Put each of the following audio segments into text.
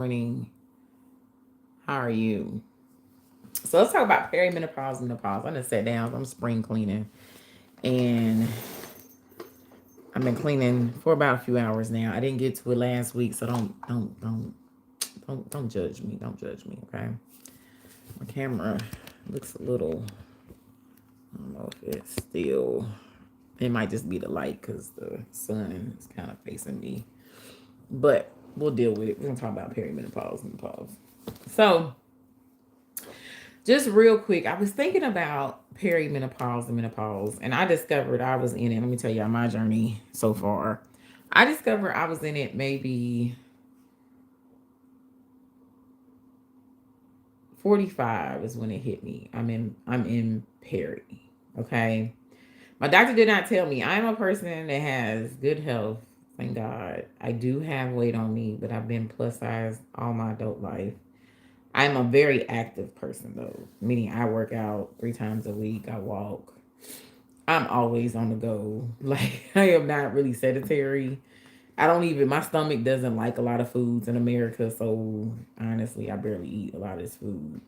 Morning. How are you? So let's talk about perimenopause and menopause. I just sat down. I'm spring cleaning, and I've been cleaning for about a few hours now. I didn't get to it last week, so don't judge me. Don't judge me, okay? My camera looks a little. I don't know if it's still. It might just be the light because the sun is kind of facing me, but we'll deal with it. We're gonna talk about perimenopause and menopause. So just real quick, I was thinking about perimenopause and menopause, and I discovered I was in it. Let me tell y'all my journey so far. I discovered I was in it maybe 45 is when it hit me. I'm in peri. Okay. My doctor did not tell me. I'm a person that has good health. Thank God. I do have weight on me, but I've been plus size all my adult life. I'm a very active person though, meaning I work out 3 times a week. I walk. I'm always on the go. Like I am not really sedentary. I don't even my stomach doesn't like a lot of foods in America, so honestly, I barely eat a lot of this food.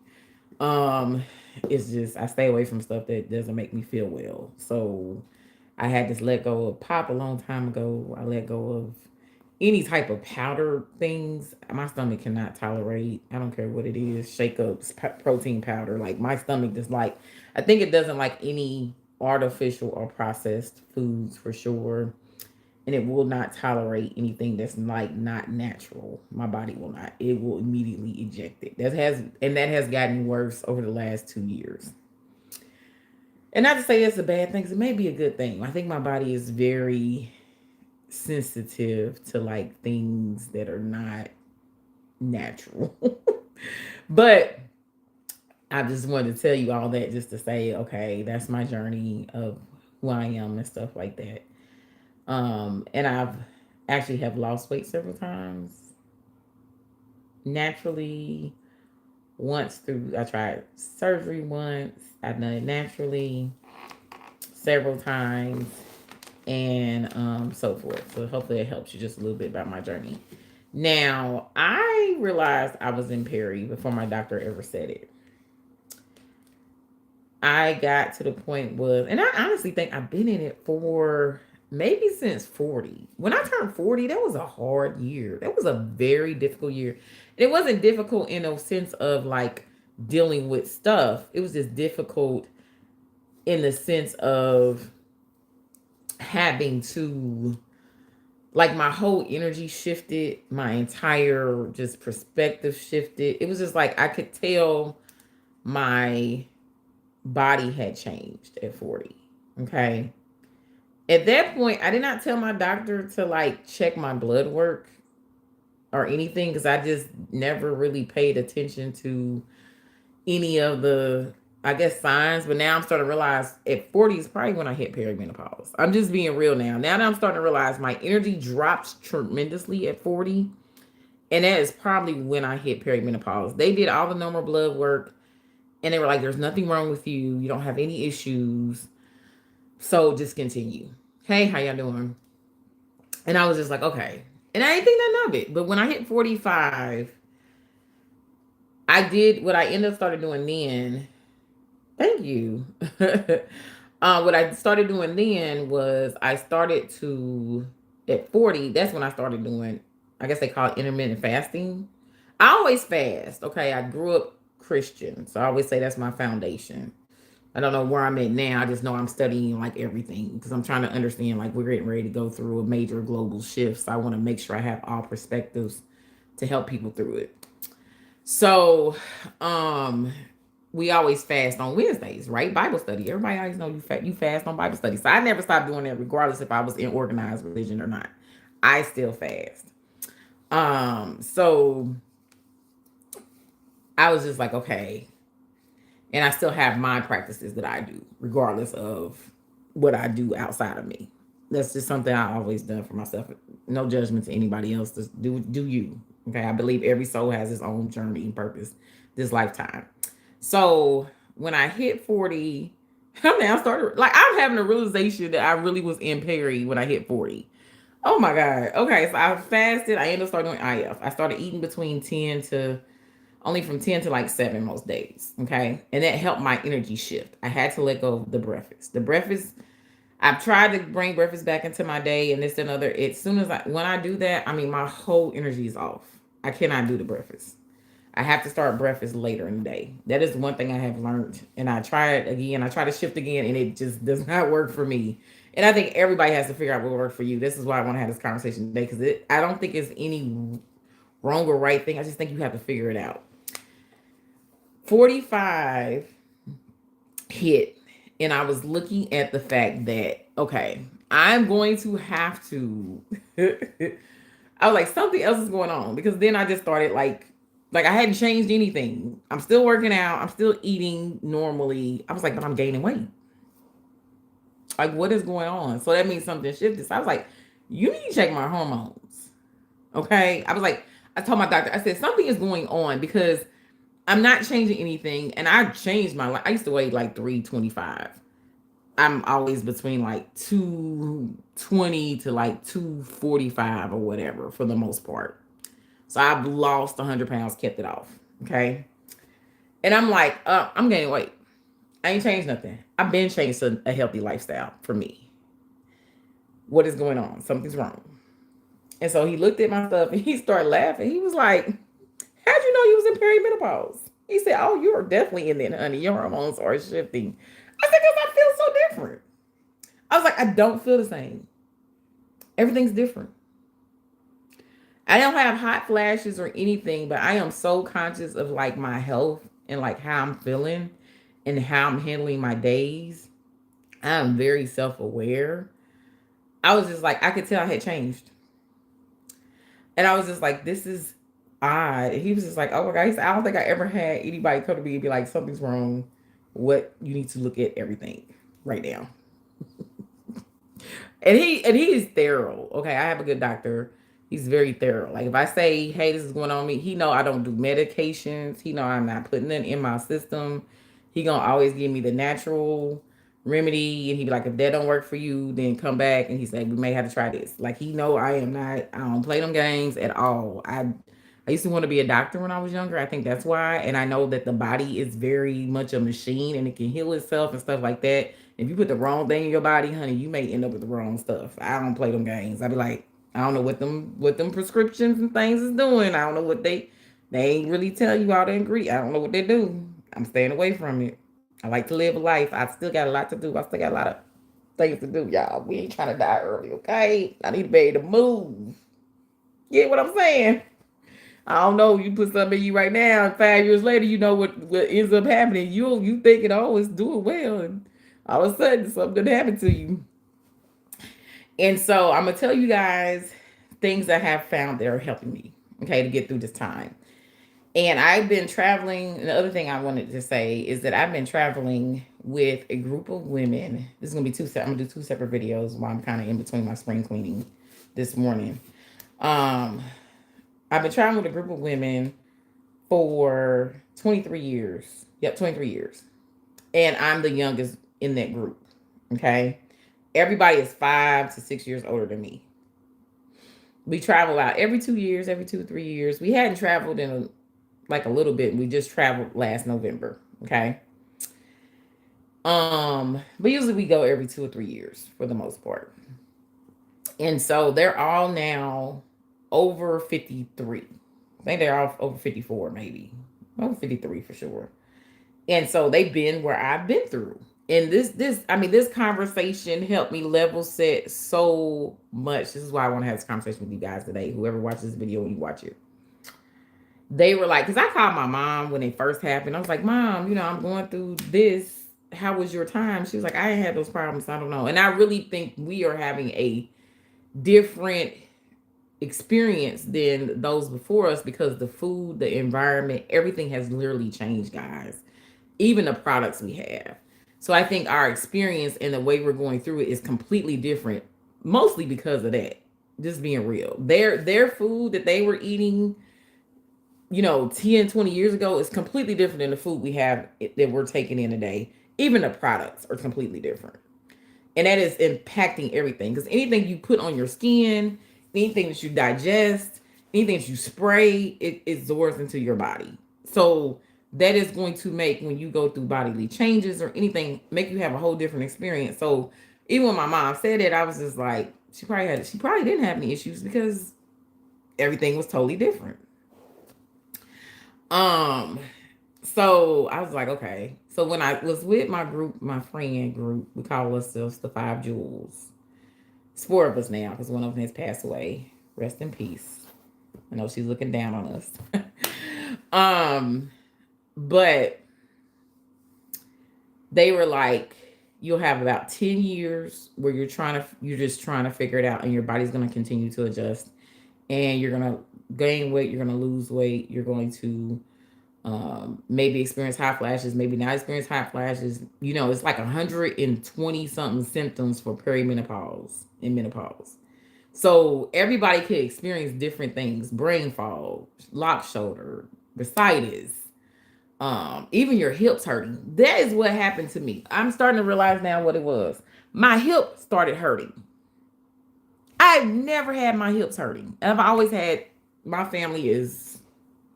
Um, it's just I stay away from stuff that doesn't make me feel well. So I had to let go of pop a long time ago. I let go of any type of powder things. My stomach cannot tolerate. I don't care what it is. Shake ups, protein powder. Like my stomach just like. I think it doesn't like any artificial or processed foods for sure, and it will not tolerate anything that's like not natural. My body will not. It will immediately eject it. That has gotten worse over the last 2 years. And not to say that's a bad thing, 'cause it may be a good thing. I think my body is very sensitive to like things that are not natural. But I just wanted to tell you all that just to say, okay, that's my journey of who I am and stuff like that. And I've actually have lost weight several times naturally. Once through, I tried surgery once. I've done it naturally several times, and so forth. So hopefully it helps you just a little bit about my journey. Now I realized I was in peri before my doctor ever said it. I got to the point was, and I honestly think I've been in it for maybe since 40. When I turned 40, that was a hard year. That was a very difficult year. And it wasn't difficult in a sense of like dealing with stuff. It was just difficult in the sense of having to like my whole energy shifted, my entire just perspective shifted. It was just like I could tell my body had changed at 40. Okay. At that point, I did not tell my doctor to like check my blood work or anything because I just never really paid attention to any of the, I guess, signs. But now I'm starting to realize at 40 is probably when I hit perimenopause. I'm just being real now. Now that I'm starting to realize my energy drops tremendously at 40. And that is probably when I hit perimenopause. They did all the normal blood work and they were like, there's nothing wrong with you. You don't have any issues. So just continue. Hey, how y'all doing? And I was just like, okay. And I didn't think nothing of it. But when I hit 45, I did what I ended up started doing then. Thank you. What I started doing then was I started to, at 40, that's when I started doing, I guess they call it intermittent fasting. I always fast. Okay. I grew up Christian. So I always say that's my foundation. I don't know where I'm at now. I just know I'm studying like everything because I'm trying to understand like we're getting ready to go through a major global shift. So I want to make sure I have all perspectives to help people through it. So, um, we always fast on Wednesdays, right? Bible study. Everybody always know you fast on Bible study. So I never stopped doing that, regardless if I was in organized religion or not. I still fast. So I was just like, okay, and I still have my practices that I do, regardless of what I do outside of me. That's just something I always done for myself. No judgment to anybody else. Just do you. Okay. I believe every soul has its own journey and purpose this lifetime. So when I hit 40, I mean, I started like I'm having a realization that I really was in peri when I hit 40. Oh my God. Okay, so I fasted. I ended up starting doing IF. I started eating between 10 to only from 10 to like 7 most days. Okay. And that helped my energy shift. I had to let go of the breakfast. The breakfast, I've tried to bring breakfast back into my day and this and other. As soon as when I do that, I mean, my whole energy is off. I cannot do the breakfast. I have to start breakfast later in the day. That is one thing I have learned. And I try it again. I try to shift again, and it just does not work for me. And I think everybody has to figure out what works for you. This is why I want to have this conversation today because I don't think it's any wrong or right thing. I just think you have to figure it out. 45 hit, and I was looking at the fact that, okay, I'm going to have to. I was like, something else is going on because then I just started like I hadn't changed anything. I'm still working out. I'm still eating normally. I was like, but I'm gaining weight. Like, what is going on? So that means something shifted. So I was like, you need to check my hormones. Okay. I was like, I told my doctor, I said, something is going on because I'm not changing anything. And I changed my life. I used to weigh like 325. I'm always between like 220 to like 245 or whatever for the most part. So I've lost 100 pounds, kept it off. Okay. And I'm like, I'm gaining weight. I ain't changed nothing. I've been changed to a healthy lifestyle for me. What is going on? Something's wrong. And so he looked at my stuff and he started laughing. He was like, how'd you know you was in perimenopause? He said, oh, you are definitely in there, honey. Your hormones are shifting. I said, because I feel so different. I was like, I don't feel the same. Everything's different. I don't have hot flashes or anything, but I am so conscious of like my health and like how I'm feeling and how I'm handling my days. I'm very self aware. I was just like, I could tell I had changed. And I was just like, this is odd. And he was just like, oh my God. He said, I don't think I ever had anybody come to me and be like, something's wrong. What you need to look at everything right now. And he is thorough. Okay, I have a good doctor. He's very thorough. Like if I say, "Hey, this is going on me," he know I don't do medications. He know I'm not putting it in my system. He gonna always give me the natural remedy, and he be like, "If that don't work for you, then come back." And he said, "We may have to try this." Like he know I am not. I don't play them games at all. I used to want to be a doctor when I was younger. I think that's why. And I know that the body is very much a machine and it can heal itself and stuff like that. If you put the wrong thing in your body, honey, you may end up with the wrong stuff. I don't play them games. I be like, I don't know what them prescriptions and things is doing. I don't know what they ain't really tell you all the ingredients. I don't know what they do. I'm staying away from it. I like to live a life. I still got a lot to do. I still got a lot of things to do, y'all. We ain't trying to die early, okay? I need to be able to move. Get what I'm saying? I don't know. You put something in you right now, and 5 years later, you know what ends up happening. You thinking, oh, it's doing well, and all of a sudden something happened to you. And so I'm gonna tell you guys things I have found that are helping me, okay, to get through this time. And I've been traveling. And the other thing I wanted to say is that I've been traveling with a group of women. This is gonna be two. I'm gonna do two separate videos while I'm kind of in between my spring cleaning this morning. Um, I've been traveling with a group of women for 23 years. Yep, 23 years. And I'm the youngest in that group. Okay. Everybody is 5 to 6 years older than me. We travel out every 2 years, every 2 or 3 years. We hadn't traveled in like a little bit. We just traveled last November. Okay. But usually we go every 2 or 3 years for the most part. And so they're all now over 53. I think they're all over 54, maybe. Over 53 for sure. And so they've been where I've been through. And this conversation helped me level set so much. This is why I want to have this conversation with you guys today. Whoever watches this video when you watch it. They were like, because I called my mom when it first happened. I was like, Mom, I'm going through this. How was your time? She was like, I ain't had those problems. I don't know. And I really think we are having a different experience than those before us because the food, the environment, everything has literally changed, guys. Even the products we have. So I think our experience and the way we're going through it is completely different, mostly because of that. Just being real. Their food that they were eating, 10, 20 years ago is completely different than the food we have that we're taking in today. Even the products are completely different. And that is impacting everything. Because anything you put on your skin, anything that you digest, anything that you spray, it absorbs into your body. So that is going to make, when you go through bodily changes or anything, make you have a whole different experience. So even when my mom said it, I was just like, she probably didn't have any issues because everything was totally different. Um, so I was like, okay. So when I was with my group, my friend group, we call ourselves the Five Jewels. It's four of us now because one of them has passed away. Rest in peace. I know she's looking down on us. um, but they were like, you'll have about 10 years where you're just trying to figure it out, and your body's going to continue to adjust, and you're going to gain weight, you're going to lose weight, you're going to maybe experience hot flashes, maybe not experience hot flashes. You know, it's like 120 something symptoms for perimenopause and menopause. So everybody could experience different things: brain fog, lock shoulder, bursitis, even your hips hurting. That is what happened to me. I'm starting to realize now what it was. My hip started hurting. I've never had my hips hurting. I've always had, my family is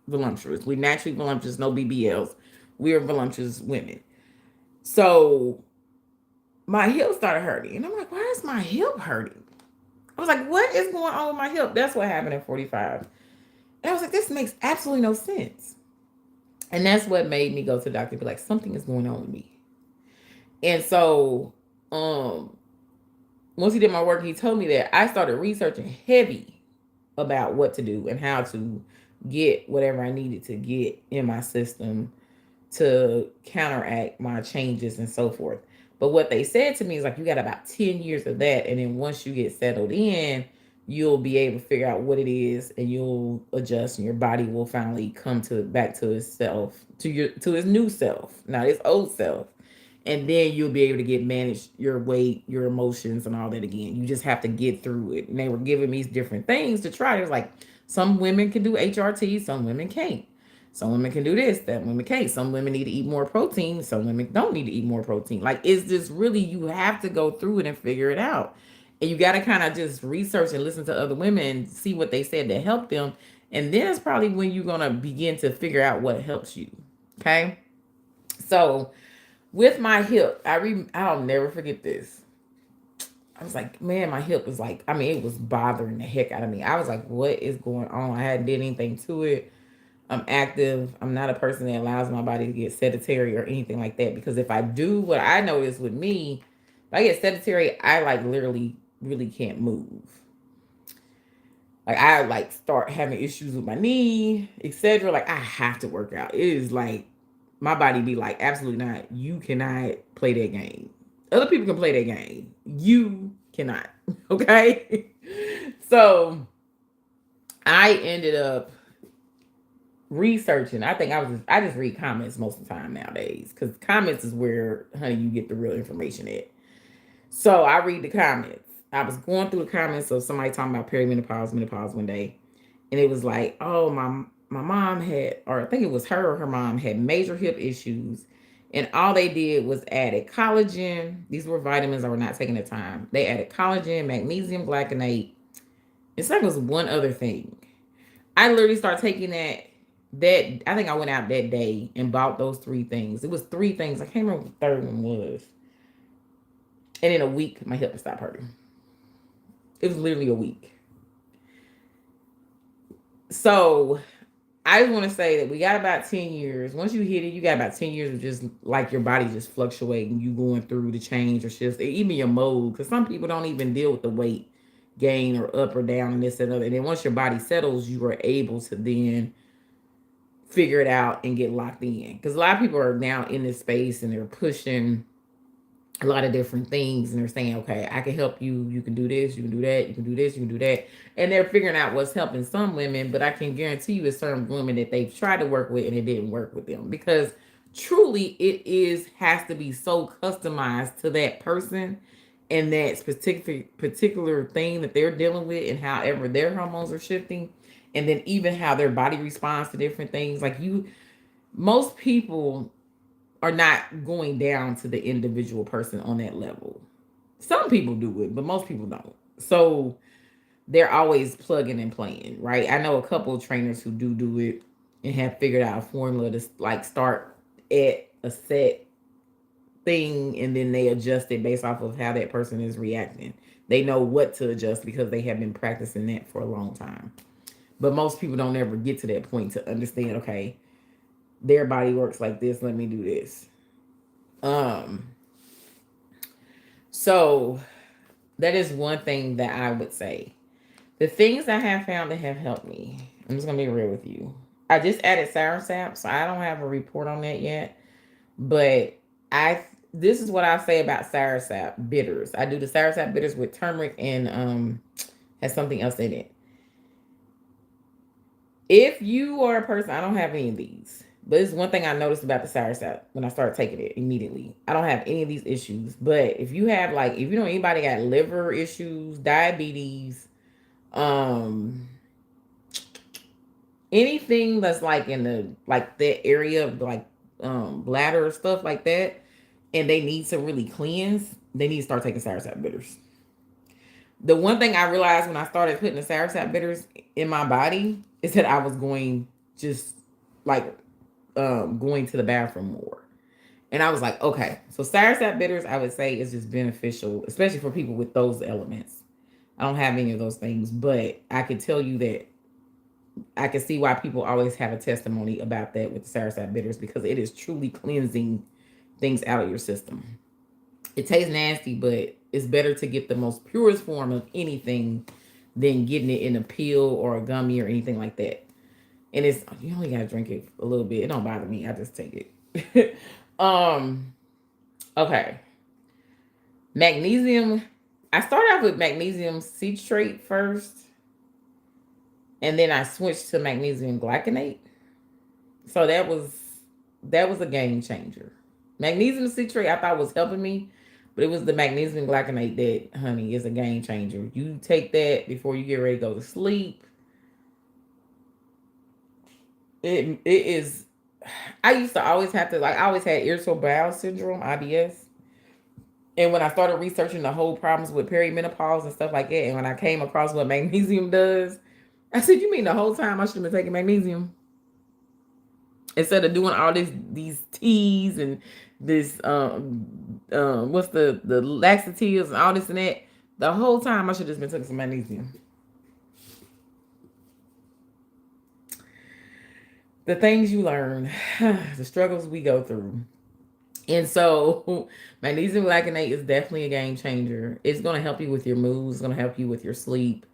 voluptuous. We naturally voluptuous, no BBLs. We are voluptuous women. So my hip started hurting. And I'm like, why is my hip hurting? I was like, what is going on with my hip? That's what happened at 45. And I was like, this makes absolutely no sense. And that's what made me go to the doctor and be like, something is going on with me. And so um once he did my work, he told me that, I started researching heavy about what to do and how to get whatever I needed to get in my system to counteract my changes and so forth. But what they said to me is like, you got about 10 years of that. And then once you get settled in, you'll be able to figure out what it is, and you'll adjust, and your body will finally come to back to itself, to its new self, not its old self. And then you'll be able to get manage your weight, your emotions, and all that again. You just have to get through it. And they were giving me different things to try. It was like, some women can do HRT, some women can't. Some women can do this, that women can't. Some women need to eat more protein, some women don't need to eat more protein. Like, it's just really, you have to go through it and figure it out. And you got to kind of just research and listen to other women and see what they said to help them. And then it's probably when you're going to begin to figure out what helps you. Okay. So with my hip, I'll never forget this. I was like, man, my hip was like, I mean, it was bothering the heck out of me. I was like, what is going on? I hadn't did anything to it. I'm active. I'm not a person that allows my body to get sedentary or anything like that. Because if I do, what I notice with me, if I get sedentary, I like literally really can't move. Like, I like start having issues with my knee, etc. Like, I have to work out. It is like my body be like, absolutely not. You cannot play that game. Other people can play that game. You cannot. Okay. So I ended up researching. I just read comments most of the time nowadays, because comments is where, honey, you get the real information at. So I read the comments. I was going through the comments of somebody talking about perimenopause, menopause one day, and it was like, oh, my mom had, or I think it was her or her mom had major hip issues, and all they did was added collagen. These were vitamins I were not taking at the time. They added collagen, magnesium glycinate. It's like it was one other thing. I literally started taking that. That I think I went out that day and bought those three things. It was three things. I can't remember what the third one was. And in a week, my hip stopped hurting. It was literally a week. So I just want to say that we got about 10 years. Once you hit it, you got about 10 years of just like your body just fluctuating, you going through the change or shifts, even your mode. Because some people don't even deal with the weight gain or up or down and this and other. And then once your body settles, you are able to then figure it out and get locked in. Because a lot of people are now in this space and they're pushing a lot of different things, and they're saying, okay, I can help you. You can do this, you can do that, you can do this, you can do that. And they're figuring out what's helping some women, but I can guarantee you it's certain women that they've tried to work with and it didn't work with them, because truly has to be so customized to that person and that particular thing that they're dealing with, and however their hormones are shifting, and then even how their body responds to different things. Like, most people are not going down to the individual person on that level. Some people do it, but most people don't. So they're always plugging and playing, right? I know a couple of trainers who do it and have figured out a formula to like start at a set thing and then they adjust it based off of how that person is reacting. They know what to adjust because they have been practicing that for a long time. But most people don't ever get to that point to understand, okay, their body works like this, let me do this. Um so that is one thing that I would say. The things I have found that have helped me. I'm just gonna be real with you. I just added sour sap, so I don't have a report on that yet. But I this is what I say about sour sap bitters. I do the sour sap bitters with turmeric and has something else in it. If you are a person, I don't have any of these. But it's one thing I noticed about the sour sap when I started taking it immediately. I don't have any of these issues. But if you have like if you know anybody got liver issues, diabetes, um anything that's like in the like that area of like bladder or stuff like that, and they need to really cleanse, they need to start taking sour sap bitters. The one thing I realized when I started putting the sour sap bitters in my body is that I was going just like going to the bathroom more. And I was like, okay, so sour sap bitters I would say is just beneficial, especially for people with those elements. I don't have any of those things, but I can tell you that I can see why people always have a testimony about that with the sour sap bitters because it is truly cleansing things out of your system. It tastes nasty, but it's better to get the most purest form of anything than getting it in a pill or a gummy or anything like that. And it's you only gotta drink it a little bit. It don't bother me. I just take it. um. Okay. Magnesium. I started off with magnesium citrate first, and then I switched to magnesium glycinate. So that was a game changer. Magnesium citrate I thought was helping me, but it was the magnesium glycinate that, honey, is a game changer. You take that before you get ready to go to sleep. It is. I used to always have to like I always had irritable bowel syndrome (IBS), and when I started researching the whole problems with perimenopause and stuff like that, and when I came across what magnesium does, I said, "You mean the whole time I should have been taking magnesium?" Instead of doing all these teas and this what's the laxatives and all this and that, the whole time I should have just been taking some magnesium. The things you learn, the struggles we go through. And so magnesium glycinate is definitely a game changer. It's going to help you with your moods, it's going to help you with your sleep.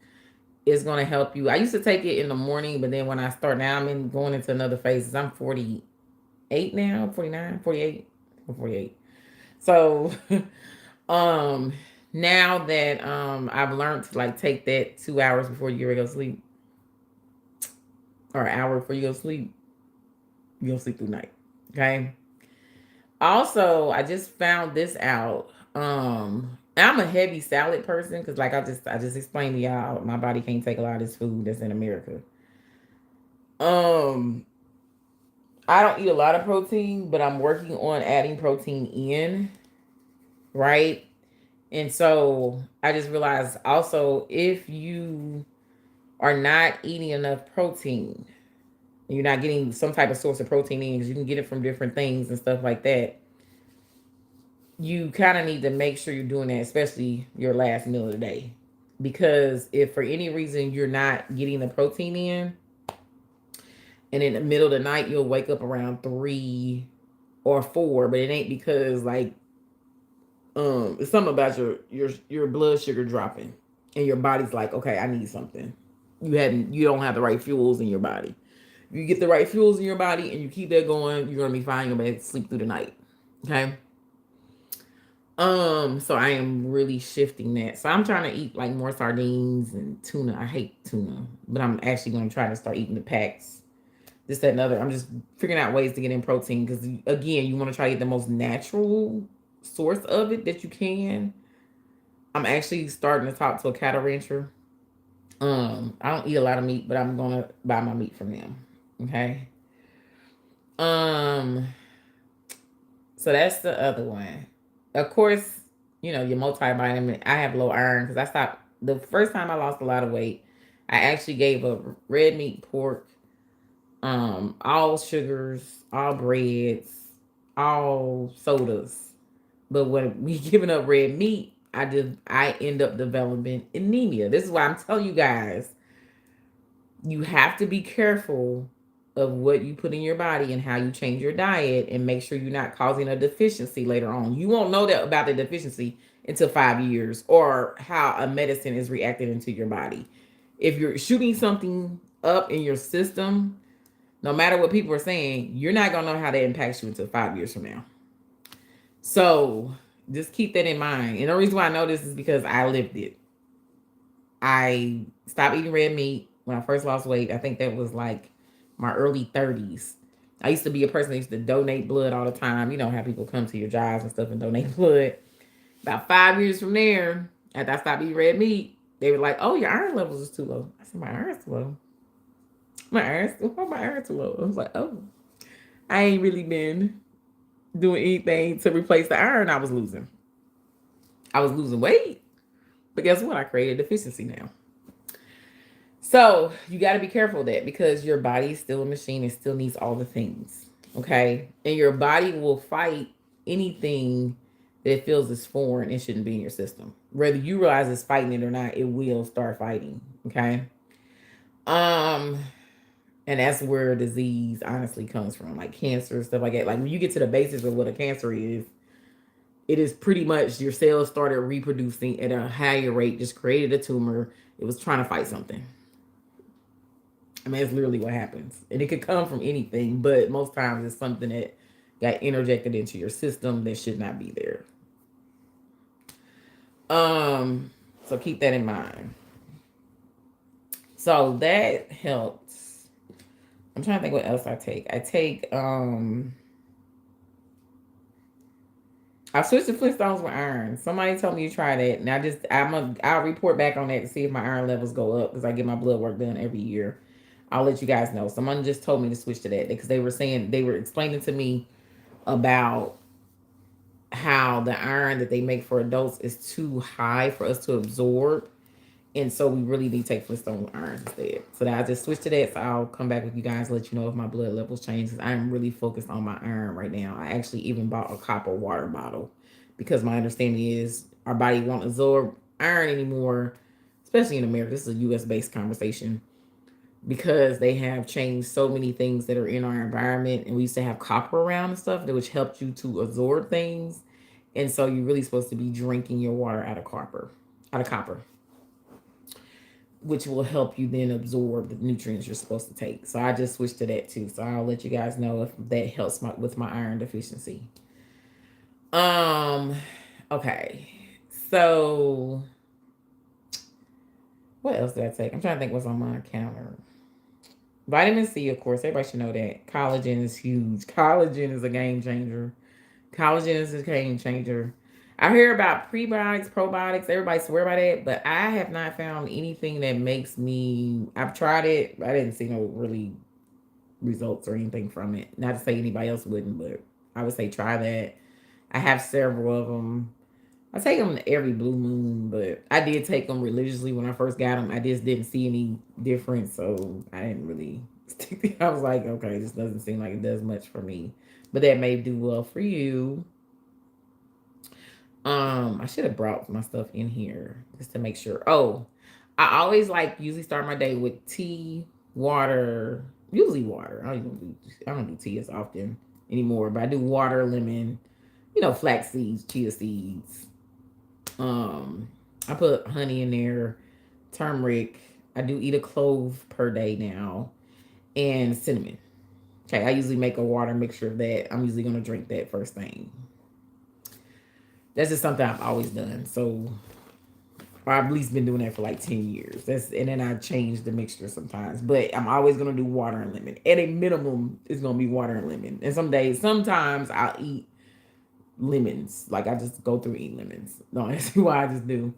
It's going to help you. I used to take it in the morning, but then when I start now, I'm in going into another phase. I'm 48 now, 49, 48, or 48. So um now that I've learned to like take that 2 hours before you get ready to go to sleep, or an hour before you go to sleep, you gonna sleep through the night. Okay. Also, I just found this out. I'm a heavy salad person because like I just explained to y'all, my body can't take a lot of this food that's in America. Um I don't eat a lot of protein, but I'm working on adding protein in, right? And so I just realized also if you are not eating enough protein, you're not getting some type of source of protein in because you can get it from different things and stuff like that. You kind of need to make sure you're doing that, especially your last meal of the day. Because if for any reason you're not getting the protein in, and in the middle of the night you'll wake up around 3 or 4, but it ain't because like it's something about your blood sugar dropping, and your body's like, okay, I need something. You don't have the right fuels in your body. You get the right fuels in your body and you keep that going, you're gonna be fine. You'll be able to sleep through the night. Okay. So I am really shifting that. So I'm trying to eat like more sardines and tuna. I hate tuna, but I'm actually gonna try to start eating the packs. This, that, and other. I'm just figuring out ways to get in protein because again, you want to try to get the most natural source of it that you can. I'm actually starting to talk to a cattle rancher. I don't eat a lot of meat, but I'm gonna buy my meat from them. Okay. Um, so that's the other one. Of course, your multivitamin. I have low iron because I stopped the first time I lost a lot of weight. I actually gave up red meat, pork, all sugars, all breads, all sodas. But when we giving up red meat, I end up developing anemia. This is why I'm telling you guys, you have to be careful of what you put in your body and how you change your diet and make sure you're not causing a deficiency later on. You won't know that about the deficiency until 5 years or how a medicine is reacting into your body. If you're shooting something up in your system, no matter what people are saying, you're not gonna know how that impacts you until 5 years from now. So just keep that in mind. And the reason why I know this is because I lived it. I stopped eating red meat when I first lost weight. I think that was like my early 30s. I used to be a person that used to donate blood all the time. You know how people come to your jobs and stuff and donate blood. About 5 years from there, after I stopped eating red meat, they were like, "Oh, your iron levels is too low." I said, "My iron's too low. My iron's too low." I was like, "Oh, I ain't really been doing anything to replace the iron I was losing. I was losing weight, but guess what? I created a deficiency now." So you got to be careful of that because your body is still a machine. It still needs all the things. Okay. And your body will fight anything that it feels is foreign and shouldn't be in your system. Whether you realize it's fighting it or not, it will start fighting. Okay. Um, and that's where disease honestly comes from, like cancer, stuff like that. Like when you get to the basis of what a cancer is, it is pretty much your cells started reproducing at a higher rate, just created a tumor. It was trying to fight something. I mean, it's literally what happens. And it could come from anything, but most times it's something that got interjected into your system that should not be there. So keep that in mind. So that helps. I'm trying to think what else I take. I switched to Flintstones with iron. Somebody told me to try that, and I'll report back on that to see if my iron levels go up because I get my blood work done every year. I'll let you guys know. Someone just told me to switch to that because they were explaining to me about how the iron that they make for adults is too high for us to absorb. And so we really need to take Flintstone iron instead. So that I just switched to that. So I'll come back with you guys, let you know if my blood levels change. Because I'm really focused on my iron right now. I actually even bought a copper water bottle because my understanding is our body won't absorb iron anymore, especially in America. This is a US based conversation because they have changed so many things that are in our environment. And we used to have copper around and stuff that which helped you to absorb things. And so you're really supposed to be drinking your water out of copper, which will help you then absorb the nutrients you're supposed to take. So I just switched to that too. So I'll let you guys know if that helps with my iron deficiency. Um, okay. So what else did I take? I'm trying to think what's on my counter. Vitamin C, of course, everybody should know that. Collagen is huge. Collagen is a game changer. Collagen is a game changer. I hear about prebiotics, probiotics. Everybody swear by that, but I have not found anything that makes me. I've tried it. I didn't see no really results or anything from it. Not to say anybody else wouldn't, but I would say try that. I have several of them. I take them every blue moon, but I did take them religiously when I first got them. I just didn't see any difference, so I didn't really stick. I was like, okay, this doesn't seem like it does much for me, but that may do well for you. I should have brought my stuff in here just to make sure. Oh, I always like usually start my day with tea, water, usually water. I don't do tea as often anymore, but I do water, lemon, flax seeds, chia seeds. Um, I put honey in there, turmeric. I do eat a clove per day now, and cinnamon. Okay, I usually make a water mixture of that. I'm usually gonna drink that first thing. That's just something I've always done. So I've at least been doing that for like 10 years. And then I change the mixture sometimes. But I'm always gonna do water and lemon. At a minimum, it's gonna be water and lemon. And sometimes I'll eat lemons. Like I just go through eating lemons. No, that's why I just do.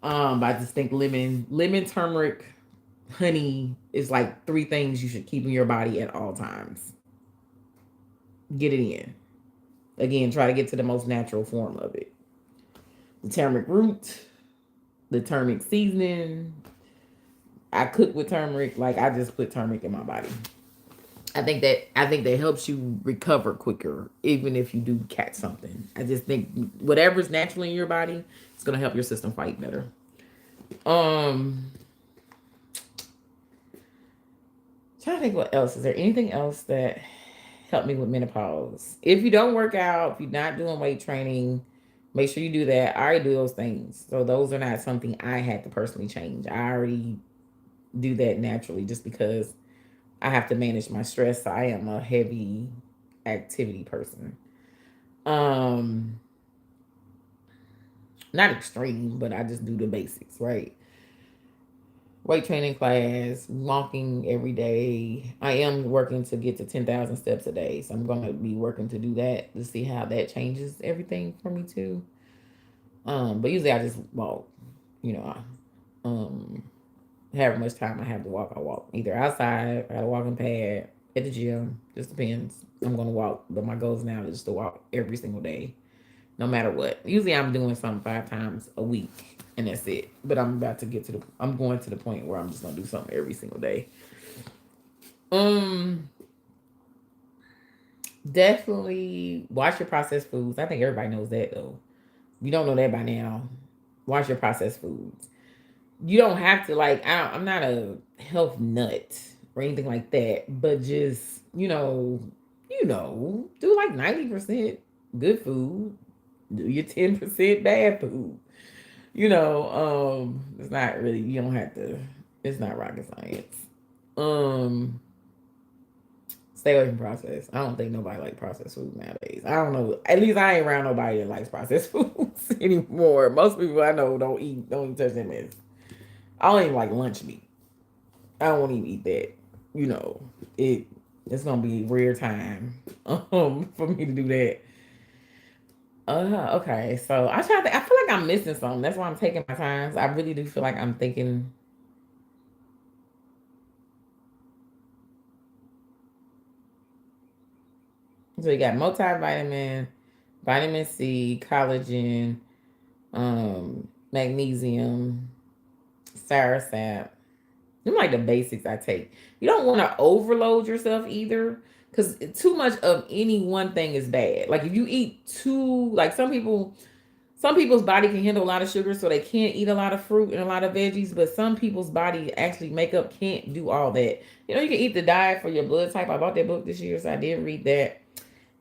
But I just think lemon, turmeric, honey is like three things you should keep in your body at all times. Get it in. Again, try to get to the most natural form of it. the turmeric root, the turmeric seasoning. I cook with turmeric. Like I just put turmeric in my body. I think that helps you recover quicker, even if you do catch something. I just think whatever's naturally in your body, it's gonna help your system fight better. Um, Trying to think what else. Is there anything else that helped me with menopause? If you don't work out, if you're not doing weight training, make sure you do that. I already do those things. So those are not something I had to personally change. I already do that naturally just because I have to manage my stress. I am a heavy activity person. Um, Not extreme, but I just do the basics, right? Weight training class, walking every day. I am working to get to 10,000 steps a day. So I'm going to be working to do that to see how that changes everything for me too. But usually I just walk, you know, however much time I have to walk, I walk. Either outside, I got a walking pad, at the gym, just depends. I'm going to walk, but my goal is now is to walk every single day, no matter what. Usually I'm doing something 5 times a week and that's it. But I'm going to the point where I'm just gonna do something every single day. Um Definitely watch your processed foods. I think everybody knows that though. If you don't know that by now, watch your processed foods. You don't have to I'm not a health nut or anything like that, but just, do like 90% good food, do your 10% bad food. It's not really, you don't have to, it's not rocket science. Um, Stay away from processed. I don't think nobody like processed food nowadays. I don't know. At least I ain't around nobody that likes processed foods anymore. Most people I know don't even touch them mess. I don't even like lunch meat. I don't want to even eat that. You know, it it's gonna be rare time for me to do that. Okay. So I feel like I'm missing something. That's why I'm taking my time. I really do feel like I'm thinking. So you got multivitamin, vitamin C, collagen, magnesium, soursop. Them like the basics I take. You don't want to overload yourself either, because too much of any one thing is bad. Like if you eat too, like some people's body can handle a lot of sugar, so they can't eat a lot of fruit and a lot of veggies. But some people's body actually makeup can't do all that. You can eat the diet for your blood type. I bought that book this year, so I did read that,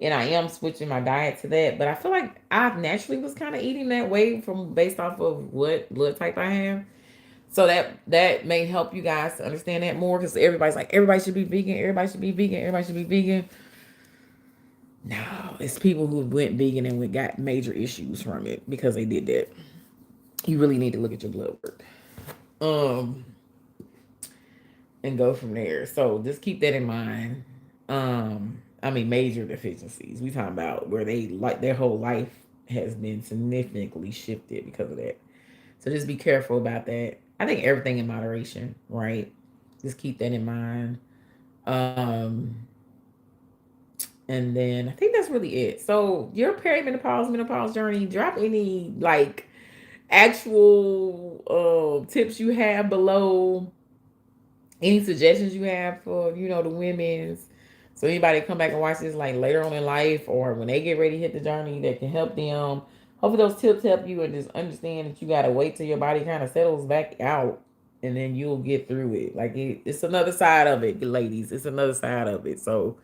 and I am switching my diet to that. But I feel like I naturally was kind of eating that way from based off of what blood type I have. So that may help you guys to understand that more, because everybody's like everybody should be vegan, everybody should be vegan, everybody should be vegan. No, it's people who went vegan and got major issues from it because they did that. You really need to look at your blood work, um, and go from there. So just keep that in mind. I mean, major deficiencies. We talking about where they like their whole life has been significantly shifted because of that. So just be careful about that. I think everything in moderation, right? Just keep that in mind. Um, and then I think that's really it. So your perimenopause, menopause journey, drop any like actual tips you have below, any suggestions you have for the women's, so anybody come back and watch this like later on in life or when they get ready to hit the journey that can help them. Hopefully those tips help you, and just understand that you got to wait till your body kind of settles back out, and then you'll get through it. Like it's another side of it, ladies. It's another side of it. So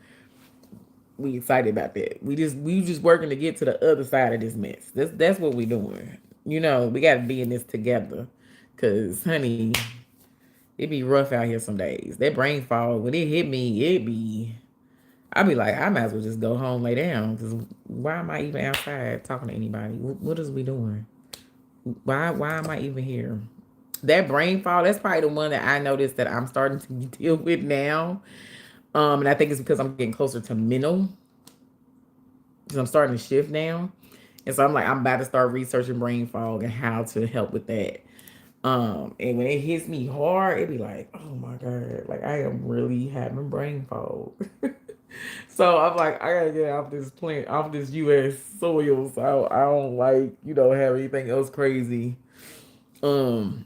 we excited about that. We just working to get to the other side of this mess. That's what we doing. We got to be in this together, cause honey, it be rough out here some days. That brain fog, when it hit me, I be like, I might as well just go home, lay down. Cause why am I even outside talking to anybody? What is we doing? Why am I even here? That brain fog, that's probably the one that I noticed that I'm starting to deal with now. And I think it's because I'm getting closer to mental. Because I'm starting to shift now. And so I'm like, I'm about to start researching brain fog and how to help with that. And when it hits me hard, it be like, oh my God, like I am really having brain fog. So I'm like, I gotta get off this plant, off this U.S. soil. So I don't like, have anything else crazy. Um,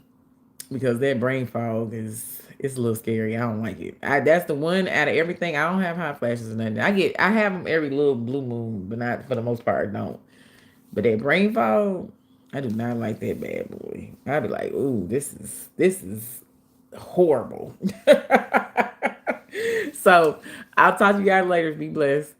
because that brain fog is it's a little scary. I don't like it. That's the one out of everything. I don't have hot flashes or nothing. I have them every little blue moon, but not for the most part. I don't. But that brain fog, I do not like that bad boy. I'd be like, ooh, this is horrible. So I'll talk to you guys later. Be blessed.